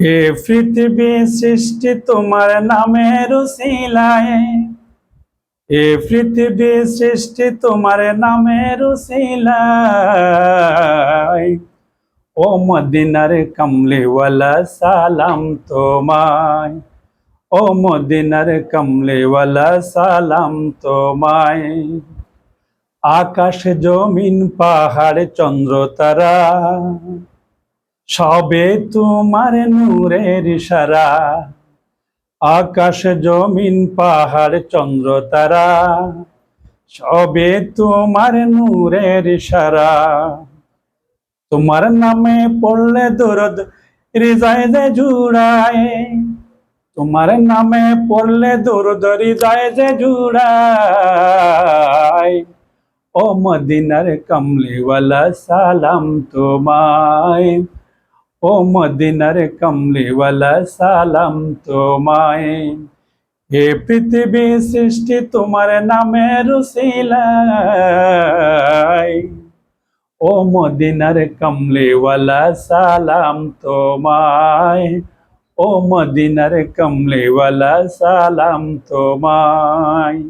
এ পৃথিবী সৃষ্টি তোমার নামের উসিলায়, এ পৃথিবী সৃষ্টি তোমার নামের উসিলায়। ও মদিনার কমলিওয়ালা সালাম তোমায়, ও মদিনার কমলিওয়ালা সালাম তোমায়। আকাশ জমিন পাহাড় চন্দ্র তারা সবে তোমার নূরের ইশারা। আকাশ জমিন পাহাড় চন্দ্র তারা সবে তোমার নূরের ইশারা। তোমার নামে পড়লে দরদ হৃদয় যে জুড়ায়, তোমার নামে পড়লে দরদ হৃদয় যে জুড়ায়। ও মদিনার কমলিওয়ালা সালাম তোমায়, ও মদিনার কমলিওয়ালা সালাম তোমায়। হে পৃথিবী সৃষ্টি তোমার নামের উসিলায়, ও মদিনার কমলিওয়ালা সালাম তোমায়, ও মদিনার কমলিওয়ালা সালাম তোমায়।